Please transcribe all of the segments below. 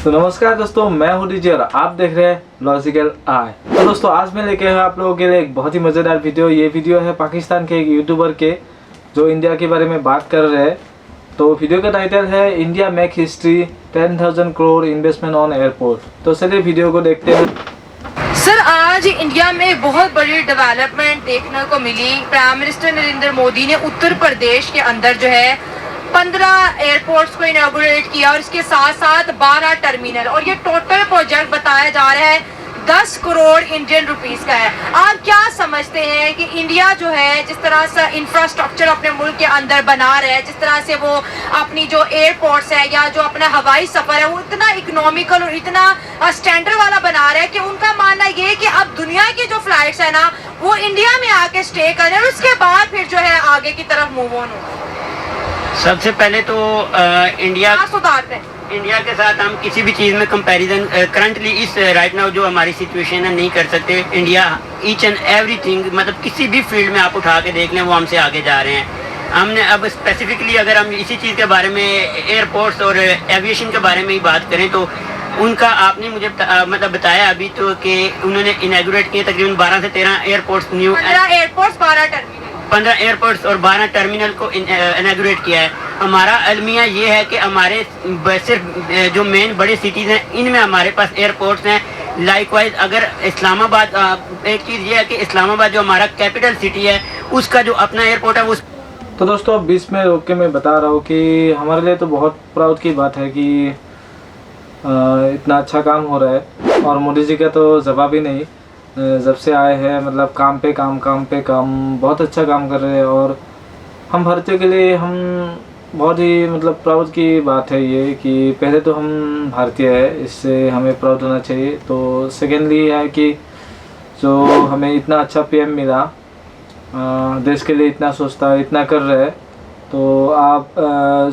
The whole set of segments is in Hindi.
तो नमस्कार दोस्तों, मैं हूँ डीजे और आप देख रहे हैं लॉजिकल आई। तो दोस्तों आज मैं लेके आया आप लोगों के लिए एक बहुत ही मज़ेदार वीडियो। ये वीडियो है पाकिस्तान के एक यूट्यूबर के जो इंडिया के बारे में बात कर रहे हैं। तो वीडियो का टाइटल है India make history 10,000 crore investment on airport. तो चलिए वीडियो को देखते हैं। सर, आज इंडिया में बहुत बड़ी डेवलपमेंट देखने को मिली। प्राइम मिनिस्टर नरेंद्र मोदी ने उत्तर प्रदेश के अंदर जो है 15 एयरपोर्ट्स को इनॉग्रेट किया और इसके साथ साथ 12 टर्मिनल, और ये टोटल प्रोजेक्ट बताया जा रहा है 10 करोड़ इंडियन रुपीस का है। आप क्या समझते हैं कि इंडिया जो है जिस तरह से इंफ्रास्ट्रक्चर अपने मुल्क के अंदर बना रहा है, जिस तरह से वो अपनी जो एयरपोर्ट्स है या जो अपना हवाई सफर है वो इतना इकोनॉमिकल और इतना स्टैंडर्ड वाला बना रहा है कि उनका मानना ये है कि अब दुनिया की जो फ्लाइट्स है ना वो इंडिया में आके स्टे करें और उसके बाद फिर जो है आगे की तरफ मूव ऑन हो। सबसे पहले तो इंडिया के साथ हम किसी भी चीज़ में कंपैरिजन करंटली इस राइट नाउ जो हमारी सिचुएशन है नहीं कर सकते। इंडिया ईच एंड एवरीथिंग मतलब किसी भी फील्ड में आप उठा के देख लें वो हमसे आगे जा रहे हैं। हमने अब स्पेसिफिकली अगर हम इसी चीज़ के बारे में एयरपोर्ट्स और एविएशन के बारे में ही बात करें तो उनका आपने मुझे मतलब बताया अभी तो कि उन्होंने इनॉग्रेट किए तकरीबन 12 से 13 एयरपोर्ट्स, 15 एयरपोर्ट्स और 12 टर्मिनल को इनॉग्रेट किया है। हमारा अलमिया ये है कि हमारे सिर्फ जो मेन बड़े सिटीज़ हैं इनमें हमारे पास एयरपोर्ट्स हैं। लाइकवाइज अगर इस्लामाबाद, एक चीज़ ये है कि इस्लामाबाद जो हमारा कैपिटल सिटी है उसका जो अपना एयरपोर्ट है उस। तो दोस्तों बीच में रोक के मैं बता रहा हूँ कि हमारे लिए तो बहुत प्राउड की बात है कि इतना अच्छा काम हो रहा है और मोदी जी का तो जवाब ही नहीं। जब से आए हैं मतलब काम पे काम बहुत अच्छा काम कर रहे हैं और हम भारतीयों के लिए हम बहुत ही मतलब प्राउड की बात है ये कि पहले तो हम भारतीय है, इससे हमें प्राउड होना चाहिए। तो सेकेंडली है कि जो हमें इतना अच्छा पीएम मिला, देश के लिए इतना सोचता है, इतना कर रहे हैं। तो आप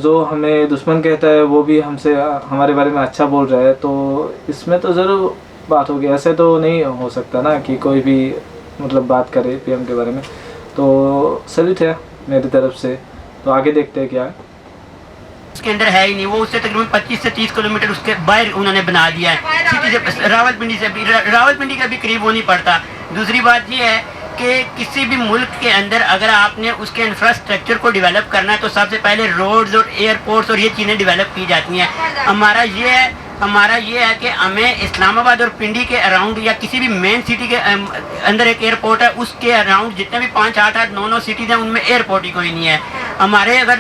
जो हमें दुश्मन कहता है वो भी हमसे हमारे बारे में अच्छा बोल रहा है, तो इसमें तो ज़रूर बात होगी। ऐसे तो नहीं हो सकता ना कि कोई भी मतलब बात करे पीएम के बारे में। तो सैल्यूट है मेरी तरफ से। तो आगे देखते हैं क्या है। उसके अंदर है ही नहीं, वो उससे तकरीबन 25 से 30 किलोमीटर उसके बाहर उन्होंने बना दिया है सिटी से। रावलपिंडी का भी करीब वो नहीं पड़ता। दूसरी बात ये है कि किसी भी मुल्क के अंदर अगर आपने उसके इंफ्रास्ट्रक्चर को डेवलप करना है तो सबसे पहले रोड्स और एयरपोर्ट्स और ये चीज़ें डेवलप की जाती हैं। हमारा ये है कि हमें इस्लामाबाद और पिंडी के अराउंड या किसी भी मेन सिटी के अंदर एक एयरपोर्ट है, उसके अराउंड जितने भी 5, 8, 9 सिटीज़ हैं उनमें एयरपोर्ट ही कोई नहीं है। हमारे अगर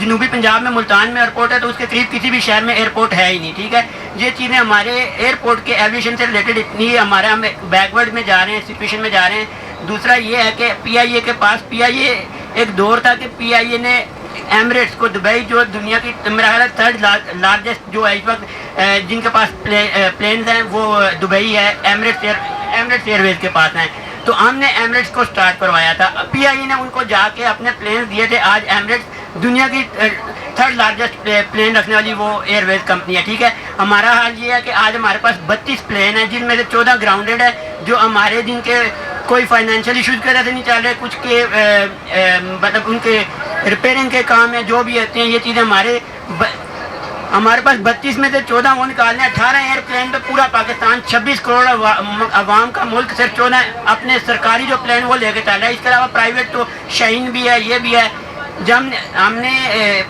जनूबी पंजाब में मुल्तान में एयरपोर्ट है तो उसके करीब किसी भी शहर में एयरपोर्ट है ही नहीं। ठीक है, ये चीज़ें हमारे एयरपोर्ट के एविएशन से रिलेटेड इतनी हमारे हम बैकवर्ड में जा रहे हैं, सिचुएशन में जा रहे हैं। दूसरा ये है कि PIA के पास एक दौर था कि PIA ने एमिरेट्स को, दुबई जो दुनिया की मेरा ख्याल 3rd लार्जेस्ट जो है इस वक्त जिनके पास प्लेन्स हैं वो दुबई है, एमिरेट्स एयरवेज के पास हैं। तो हमने एमिरेट्स को स्टार्ट करवाया था। PIA ने उनको जाके अपने प्लेन्स दिए थे। आज एमिरेट्स दुनिया की 3rd लार्जेस्ट प्लेन रखने वाली वो एयरवेज कंपनी है। ठीक है, हमारा हाल ये है कि आज हमारे पास 32 प्लेन हैं जिनमें से 14 ग्राउंडेड है जो हमारे जिनके कोई फाइनेंशियल इशूज़ की वजह से नहीं चल रहे, कुछ के मतलब उनके रिपेयरिंग के काम है जो भी होते हैं। ये चीज़ें हमारे पास 32 में से 14 वो निकालने, 18 एयरप्लेन पे पूरा पाकिस्तान 26 करोड़ आवाम का मुल्क सिर्फ 14 अपने सरकारी जो प्लेन वो लेके चल रहा है। इसके अलावा प्राइवेट तो शाहीन भी है, ये भी है। जब हमने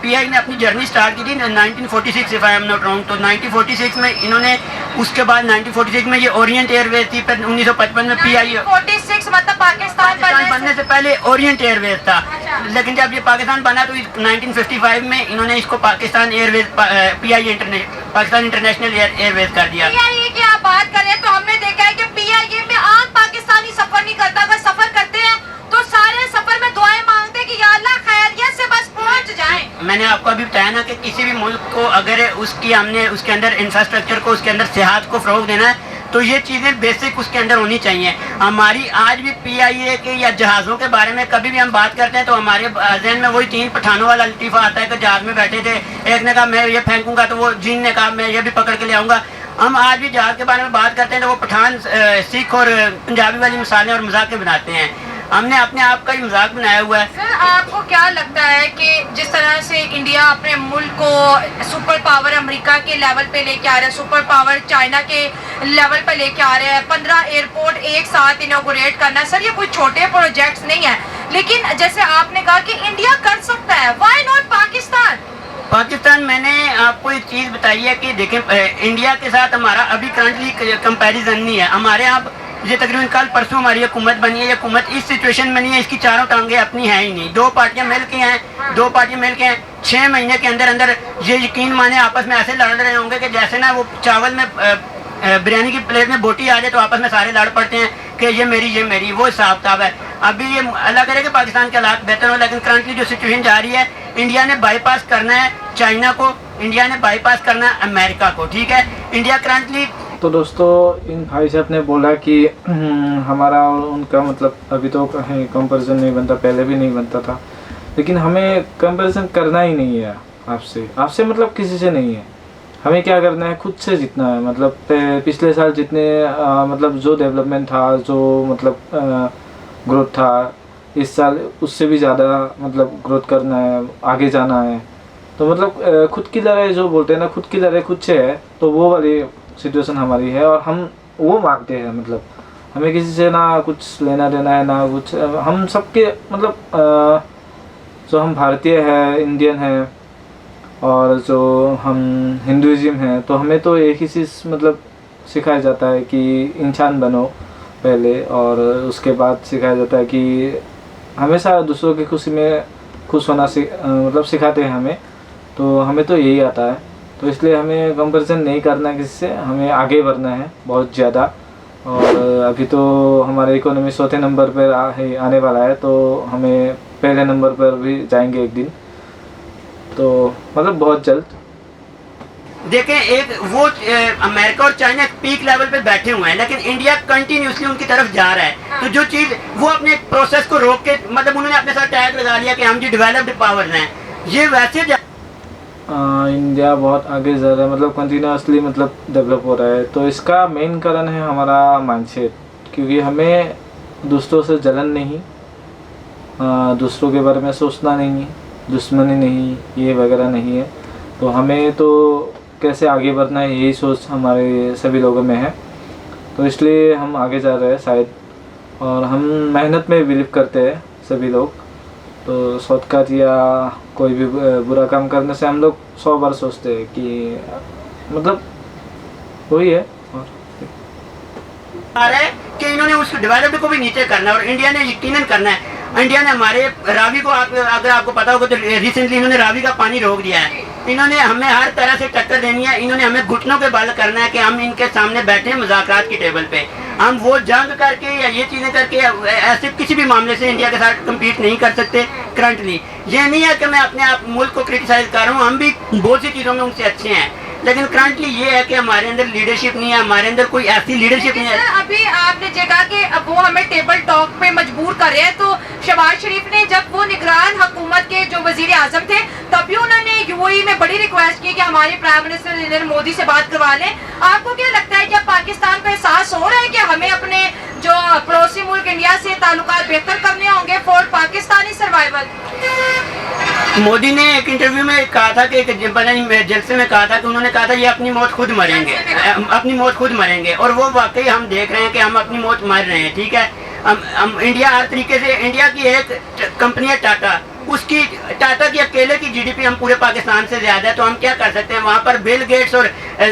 PIA ने अपनी जर्नी स्टार्ट की थी 1946 if I am not wrong, तो 1946 में इन्होंने, उसके बाद 1946 में ये ओरिएंट एयरवेज थी, फिर 1955 में PIA 46 मतलब पाकिस्तान बनने से पहले ओरिएंट एयरवेज था। लेकिन जब ये पाकिस्तान बना तो 1955 में इन्होंने इसको Pakistan Airways Pakistan international Airways कर दिया। PIA की आप बात करें तो हमने देखा है कि PIA में आम पाकिस्तानी सफर नहीं करता। अगर सफर करते हैं तो सारे सफर में दुआएं मांगते हैं कि या अल्लाह खैरियत से बस पहुंच जाएं। मैंने आपको अभी बताया ना कि किसी भी मुल्क को अगर हमने उसके अंदर इंफ्रास्ट्रक्चर को, उसके अंदर सेहत को फ़रोग देना है तो ये चीज़ें बेसिक उसके अंदर होनी चाहिए। हमारी आज भी PIA के या जहाज़ों के बारे में कभी भी हम बात करते हैं तो हमारे जहन में वही 3 पठानों वाला लतीफ़ा आता है कि जहाज़ में बैठे थे, एक ने कहा मैं ये फेंकूंगा तो वो जिन ने कहा मैं ये भी पकड़ के ले आऊँगा। हम आज भी जहाज़ के बारे में बात करते हैं तो वो पठान सिख और पंजाबी वाली मिसालें और मजाक बनाते हैं। हमने अपने आप का ही मजाक बनाया हुआ है। सर आपको क्या लगता है कि जिस तरह से इंडिया अपने मुल्क को सुपर पावर अमेरिका के लेवल पे लेके आ रहा है, सुपर पावर चाइना के लेवल पे लेके आ रहे हैं, 15 एयरपोर्ट एक साथ इनॉग्रेट करना, सर ये कोई छोटे प्रोजेक्ट्स नहीं है, लेकिन जैसे आपने कहा कि इंडिया कर सकता है, व्हाई नॉट पाकिस्तान? पाकिस्तान, मैंने आपको एक चीज़ बताई है कि देखें इंडिया के साथ हमारा अभी करंटली कंपैरिजन नहीं है। हमारे यहाँ ये तकरीबन कल परसों हमारी हुकूमत बनी है, ये हुकूमत इस सिचुएशन में नहीं है, इसकी चारों टांगे अपनी हैं ही नहीं। दो पार्टियां मिल के हैं 6 महीने के अंदर अंदर ये यकीन माने आपस में ऐसे लड़ रहे होंगे कि जैसे ना वो चावल में बिरयानी की प्लेट में बोटी आ जाए तो आपस में सारे लड़ पड़ते हैं कि ये मेरी, वो हिसाब किताब है। अभी ये अल्लाह करे कि पाकिस्तान के हालात बेहतर हो, लेकिन करंटली जो सिचुएशन जा रही है, इंडिया ने बाईपास करना है चाइना को, इंडिया ने बाईपास करना है अमेरिका को, ठीक है। इंडिया करंटली तो दोस्तों इन भाई साहब ने बोला कि हमारा और उनका मतलब अभी तो कहीं कंपैरिजन नहीं बनता, पहले भी नहीं बनता था, लेकिन हमें कंपैरिजन करना ही नहीं है आपसे मतलब किसी से नहीं है। हमें क्या करना है, खुद से जीतना है। मतलब पिछले साल जितने मतलब जो डेवलपमेंट था, जो मतलब ग्रोथ था, इस साल उससे भी ज़्यादा मतलब ग्रोथ करना है, आगे जाना है। तो मतलब खुद की लड़ाई जो बोलते हैं ना, खुद की लड़ाई खुद से है, तो वो वाली सिचुएशन हमारी है और हम वो मांगते हैं। मतलब हमें किसी से ना कुछ लेना देना है, ना कुछ, हम सबके मतलब जो हम भारतीय हैं, इंडियन हैं, और जो हम हिंदुइज्म हैं, तो हमें तो एक ही चीज़ मतलब सिखाया जाता है कि इंसान बनो पहले, और उसके बाद सिखाया जाता है कि हमेशा दूसरों की खुशी में खुश होना मतलब सिखाते हैं हमें। तो हमें तो यही आता है, तो इसलिए हमें कंपैरिजन नहीं करना है किसी से, हमें आगे बढ़ना है बहुत ज़्यादा। और अभी तो हमारे इकोनॉमी 4थे नंबर पर आने वाला है, तो हमें पहले नंबर पर भी जाएंगे एक दिन, तो मतलब बहुत जल्द। देखें, एक वो अमेरिका और चाइना पीक लेवल पे बैठे हुए हैं, लेकिन इंडिया कंटिन्यूसली उनकी तरफ जा रहा है। तो जो चीज़ वो अपने प्रोसेस को रोक के मतलब उन्होंने अपने साथ टैग लगा लिया कि हम जी डेवलप्ड पावर्स हैं, ये वैसे इंडिया बहुत आगे जा रहा है, मतलब कंटिन्यूसली मतलब डेवलप हो रहा है। तो इसका मेन कारण है हमारा माइंडसेट, क्योंकि हमें दूसरों से जलन नहीं, दूसरों के बारे में सोचना नहीं, दुश्मनी नहीं, ये वगैरह नहीं है। तो हमें तो कैसे आगे बढ़ना है यही सोच हमारे सभी लोगों में है, तो इसलिए हम आगे जा रहे हैं शायद। और हम मेहनत में बिलीव करते हैं सभी लोग, तो शॉर्टकट या कोई भी बुरा काम करने से हम लोग 100 बार सोचते हैं कि मतलब वही है। और है कि इन्होंने उस डेवलप्ड को भी नीचे करना है और इंडिया ने यकीनन करना है। इंडिया ने हमारे रावी को अगर आपको पता होगा तो रिसेंटली इन्होंने रावी का पानी रोक दिया है। इन्होंने हमें हर तरह से टक्कर देनी है, इन्होंने हमें घुटनों के बल करना है कि हम इनके सामने बैठे हैं मुज़ाकरात की टेबल पे। हम वो जंग करके या ये चीज़ें करके ऐसे किसी भी मामले से इंडिया के साथ कम्पीट नहीं कर सकते करंटली। ये नहीं है कि मैं अपने आप मुल्क को क्रिटिसाइज कर रहा हूँ, हम भी बहुत सी चीज़ों में उनसे अच्छे हैं, लेकिन करंटली ये है कि हमारे अंदर लीडरशिप नहीं है, हमारे अंदर कोई ऐसी लीडरशिप नहीं है। अभी आपने कहा कि अब वो हमें टेबल टॉक पे मजबूर कर रहे हैं, तो शहबाज शरीफ ने जब वो निगरान हुकूमत के जो वजीर आजम थे तभी उन्होंने यूएई में बड़ी रिक्वेस्ट की कि हमारे प्राइम मिनिस्टर नरेंद्र मोदी से बात करवा लें। आपको क्या लगता है कि पाकिस्तान को एहसास हो रहा है कि हमें अपने जो पड़ोसी मुल्क इंडिया से ताल्लुकात बेहतर करने होंगे फॉर पाकिस्तानी सर्वाइवल? मोदी ने एक इंटरव्यू में कहा था कि जलसे में कहा था कि उन्होंने कहा था ये अपनी मौत खुद मरेंगे, अपनी मौत खुद मरेंगे, और वो वाकई हम देख रहे हैं कि हम अपनी मौत मर रहे हैं। ठीक है, हम इंडिया हर तरीके से, इंडिया की एक कंपनी है टाटा, उसकी टाटा की अकेले की जीडीपी हम पूरे पाकिस्तान से ज्यादा है, तो हम क्या कर सकते हैं? वहाँ पर बिल गेट्स और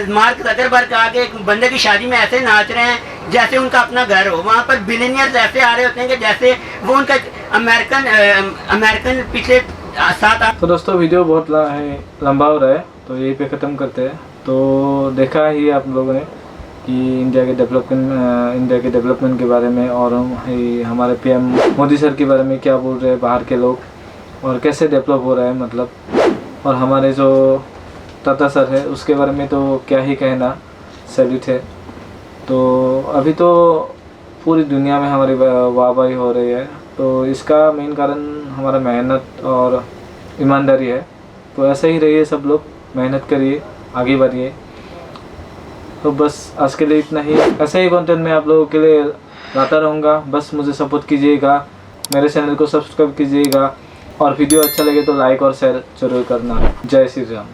मार्क ज़करबर्ग आके एक बंदे की शादी में ऐसे नाच रहे हैं जैसे उनका अपना घर हो। वहाँ पर बिलियनियर्स ऐसे आ रहे होते हैं कि जैसे वो उनका अमेरिकन पिछले 7-8। तो दोस्तों वीडियो बहुत लंबा हो रहा है, तो यहीं पे ख़त्म करते हैं। तो देखा ही आप लोगों ने कि इंडिया के डेवलपमेंट के बारे में, और हमारे पीएम मोदी सर के बारे में क्या बोल रहे हैं बाहर के लोग, और कैसे डेवलप हो रहा है मतलब। और हमारे जो टाटा सर है उसके बारे में तो क्या ही कहना, सैल्यूट है। तो अभी तो पूरी दुनिया में हमारी वाहवाही हो रही है, तो इसका मेन कारण हमारा मेहनत और ईमानदारी है। तो ऐसे ही रहिए, सब लोग मेहनत करिए, आगे बढ़िए। तो बस आज के लिए इतना ही। ऐसे ही कंटेंट मैं आप लोगों के लिए लाता रहूँगा, बस मुझे सपोर्ट कीजिएगा। मेरे चैनल को सब्सक्राइब कीजिएगा और वीडियो अच्छा लगे तो लाइक और शेयर जरूर करना। जय श्री राम।